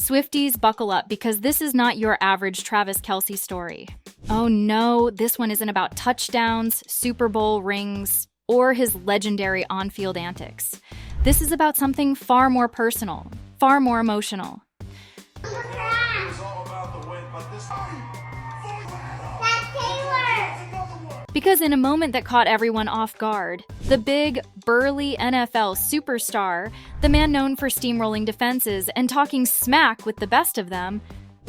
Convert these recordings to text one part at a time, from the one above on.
Swifties, buckle up, because this is not your average Travis Kelce story. Oh no, this one isn't about touchdowns, Super Bowl rings, or his legendary on-field antics. This is about something far more personal, far more emotional. Because in a moment that caught everyone off guard, the big, burly NFL superstar, the man known for steamrolling defenses and talking smack with the best of them,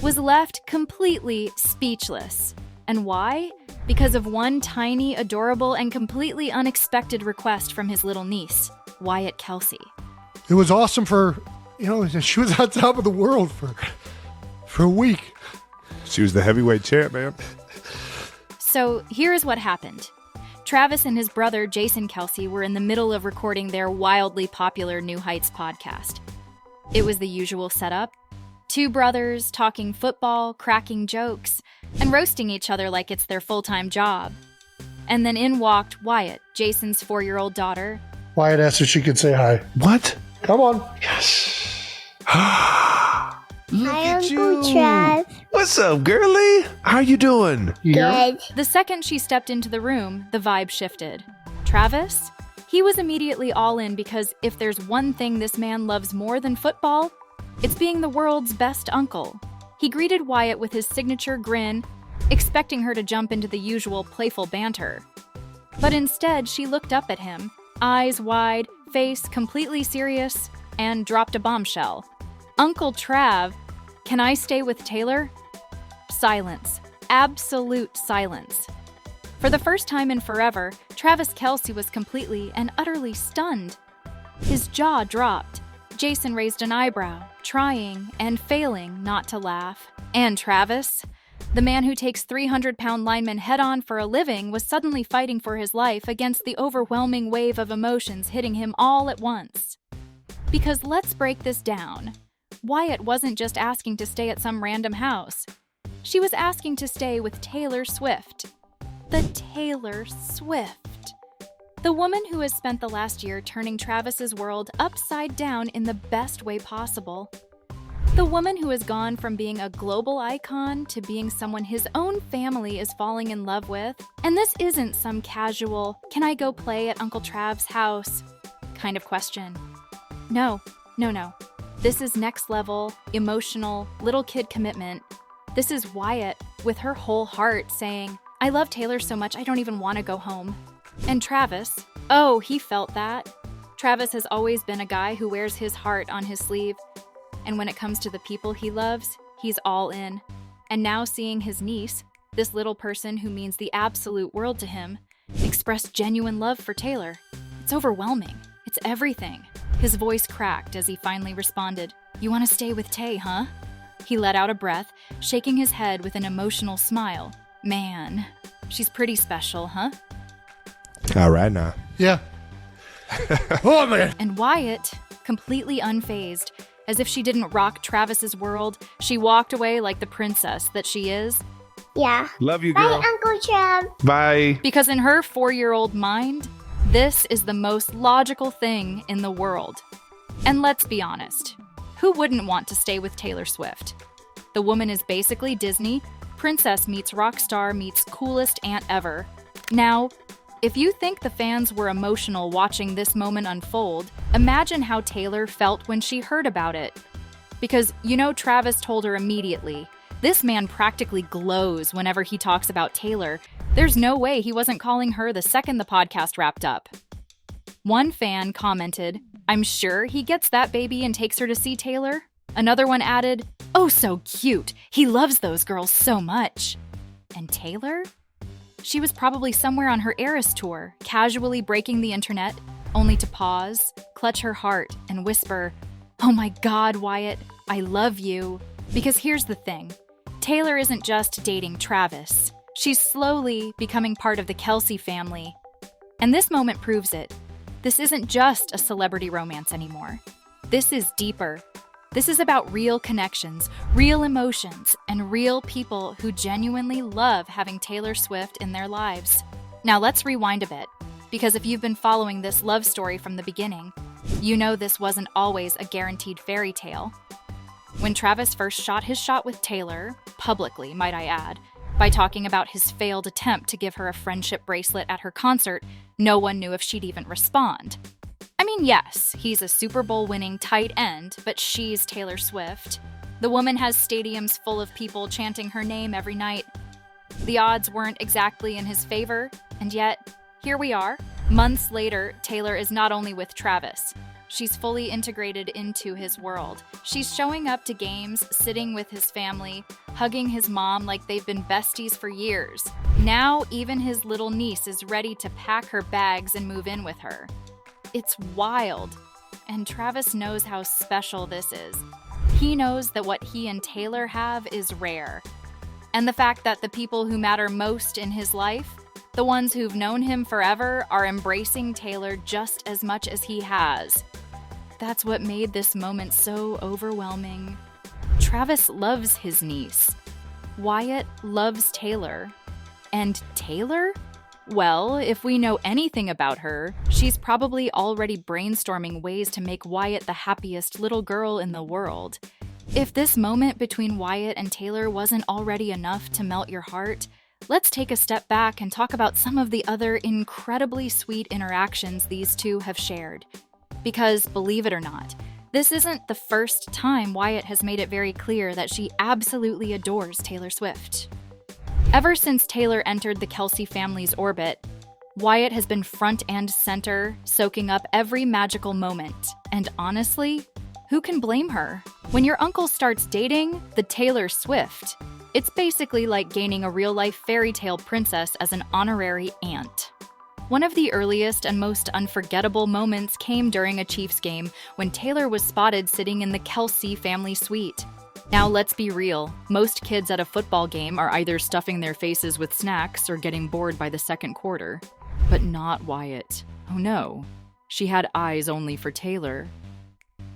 was left completely speechless. And why? Because of one tiny, adorable, and completely unexpected request from his little niece, Wyatt Kelce. It was awesome for, she was on top of the world for a week. She was the heavyweight champ, man. So here's what happened. Travis and his brother Jason Kelce were in the middle of recording their wildly popular New Heights podcast. It was the usual setup. Two brothers talking football, cracking jokes, and roasting each other like it's their full-time job. And then in walked Wyatt, Jason's 4-year-old daughter. Wyatt asked if she could say hi. What? Come on. Yes. Look at you. Trav. What's up, girlie? How you doing? Good. The second she stepped into the room, the vibe shifted. Travis? He was immediately all in, because if there's one thing this man loves more than football, it's being the world's best uncle. He greeted Wyatt with his signature grin, expecting her to jump into the usual playful banter. But instead, she looked up at him, eyes wide, face completely serious, and dropped a bombshell. "Uncle Trav, can I stay with Taylor?" Silence. Absolute silence. For the first time in forever, Travis Kelce was completely and utterly stunned. His jaw dropped. Jason raised an eyebrow, trying and failing not to laugh. And Travis, the man who takes 300-pound linemen head-on for a living, was suddenly fighting for his life against the overwhelming wave of emotions hitting him all at once. Because let's break this down. Wyatt wasn't just asking to stay at some random house. She was asking to stay with Taylor Swift. The Taylor Swift. The woman who has spent the last year turning Travis's world upside down in the best way possible. The woman who has gone from being a global icon to being someone his own family is falling in love with. And this isn't some casual, "can I go play at Uncle Trav's house" kind of question. No. This is next level, emotional, little kid commitment. This is Wyatt with her whole heart saying, "I love Taylor so much I don't even want to go home." And Travis, oh, he felt that. Travis has always been a guy who wears his heart on his sleeve. And when it comes to the people he loves, he's all in. And now seeing his niece, this little person who means the absolute world to him, express genuine love for Taylor, it's overwhelming. It's everything. His voice cracked as he finally responded, "You want to stay with Tay, huh?" He let out a breath, shaking his head with an emotional smile. Man, she's pretty special, huh? All right now. Yeah. Oh, man. And Wyatt, completely unfazed, as if she didn't rock Travis's world, she walked away like the princess that she is. Yeah. Love you, girl. Bye, Uncle Trav. Bye. Because in her 4-year-old mind, this is the most logical thing in the world. And let's be honest, who wouldn't want to stay with Taylor Swift? The woman is basically Disney, princess meets rock star meets coolest aunt ever. Now, if you think the fans were emotional watching this moment unfold, imagine how Taylor felt when she heard about it. Because Travis told her immediately, this man practically glows whenever he talks about Taylor. There's no way he wasn't calling her the second the podcast wrapped up. One fan commented, "I'm sure he gets that baby and takes her to see Taylor." Another one added, "Oh, so cute. He loves those girls so much." And Taylor? She was probably somewhere on her Eras tour, casually breaking the internet, only to pause, clutch her heart, and whisper, "Oh my God, Wyatt, I love you." Because here's the thing. Taylor isn't just dating Travis. She's slowly becoming part of the Kelce family. And this moment proves it. This isn't just a celebrity romance anymore. This is deeper. This is about real connections, real emotions, and real people who genuinely love having Taylor Swift in their lives. Now let's rewind a bit, because if you've been following this love story from the beginning, you know this wasn't always a guaranteed fairy tale. When Travis first shot his shot with Taylor, publicly, might I add, by talking about his failed attempt to give her a friendship bracelet at her concert, no one knew if she'd even respond. I mean, yes, he's a Super Bowl winning tight end, but she's Taylor Swift. The woman has stadiums full of people chanting her name every night. The odds weren't exactly in his favor, and yet, here we are. Months later, Taylor is not only with Travis. She's fully integrated into his world. She's showing up to games, sitting with his family, hugging his mom like they've been besties for years. Now, even his little niece is ready to pack her bags and move in with her. It's wild. And Travis knows how special this is. He knows that what he and Taylor have is rare. And the fact that the people who matter most in his life, the ones who've known him forever, are embracing Taylor just as much as he has. That's what made this moment so overwhelming. Travis loves his niece. Wyatt loves Taylor. And Taylor? Well, if we know anything about her, she's probably already brainstorming ways to make Wyatt the happiest little girl in the world. If this moment between Wyatt and Taylor wasn't already enough to melt your heart, let's take a step back and talk about some of the other incredibly sweet interactions these two have shared. Because, believe it or not, this isn't the first time Wyatt has made it very clear that she absolutely adores Taylor Swift. Ever since Taylor entered the Kelce family's orbit, Wyatt has been front and center, soaking up every magical moment. And honestly, who can blame her? When your uncle starts dating the Taylor Swift, it's basically like gaining a real-life fairy tale princess as an honorary aunt. One of the earliest and most unforgettable moments came during a Chiefs game when Taylor was spotted sitting in the Kelce family suite. Now let's be real, most kids at a football game are either stuffing their faces with snacks or getting bored by the second quarter. But not Wyatt. Oh no, she had eyes only for Taylor.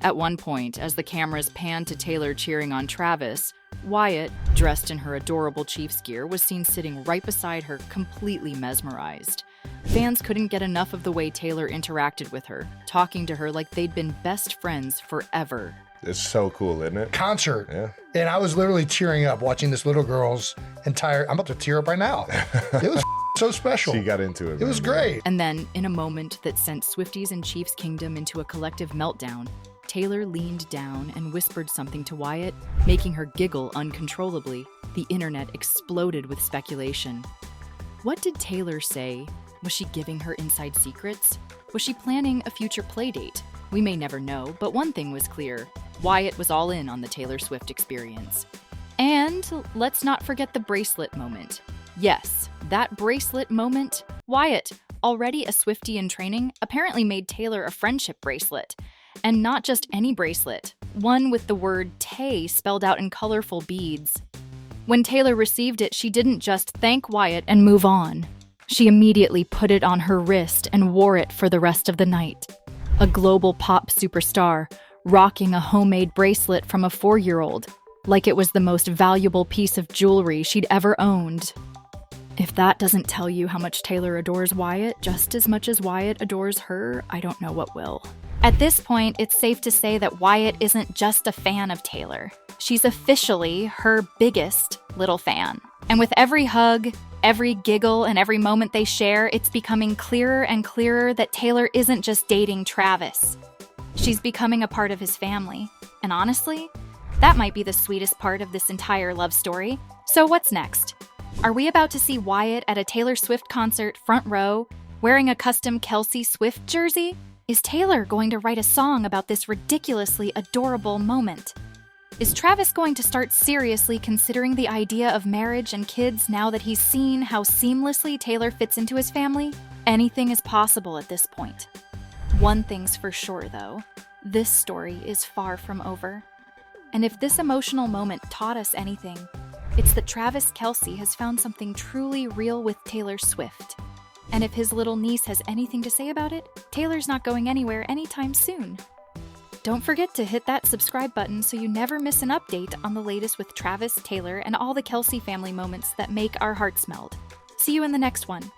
At one point, as the cameras panned to Taylor cheering on Travis, Wyatt, dressed in her adorable Chiefs gear, was seen sitting right beside her, completely mesmerized. Fans couldn't get enough of the way Taylor interacted with her, talking to her like they'd been best friends forever. It's so cool, isn't it? Concert. Yeah. And I was literally tearing up watching this little girl's entire, I'm about to tear up right now. It was so special. She got into it. It was great. And then, in a moment that sent Swifties and Chiefs Kingdom into a collective meltdown, Taylor leaned down and whispered something to Wyatt, making her giggle uncontrollably. The internet exploded with speculation. What did Taylor say? Was she giving her inside secrets? Was she planning a future playdate? We may never know, but one thing was clear. Wyatt was all in on the Taylor Swift experience. And let's not forget the bracelet moment. Yes, that bracelet moment. Wyatt, already a Swiftie in training, apparently made Taylor a friendship bracelet. And not just any bracelet, one with the word Tay spelled out in colorful beads. When Taylor received it, she didn't just thank Wyatt and move on. She immediately put it on her wrist and wore it for the rest of the night. A global pop superstar, rocking a homemade bracelet from a 4-year-old, like it was the most valuable piece of jewelry she'd ever owned. If that doesn't tell you how much Taylor adores Wyatt just as much as Wyatt adores her, I don't know what will. At this point, it's safe to say that Wyatt isn't just a fan of Taylor. She's officially her biggest little fan. And with every hug, every giggle, and every moment they share, it's becoming clearer and clearer that Taylor isn't just dating Travis. She's becoming a part of his family. And honestly, that might be the sweetest part of this entire love story. So what's next? Are we about to see Wyatt at a Taylor Swift concert front row, wearing a custom Kelce Swift jersey? Is Taylor going to write a song about this ridiculously adorable moment? Is Travis going to start seriously considering the idea of marriage and kids now that he's seen how seamlessly Taylor fits into his family? Anything is possible at this point. One thing's for sure, though. This story is far from over. And if this emotional moment taught us anything, it's that Travis Kelce has found something truly real with Taylor Swift. And if his little niece has anything to say about it, Taylor's not going anywhere anytime soon. Don't forget to hit that subscribe button so you never miss an update on the latest with Travis, Taylor, and all the Kelce family moments that make our hearts meld. See you in the next one.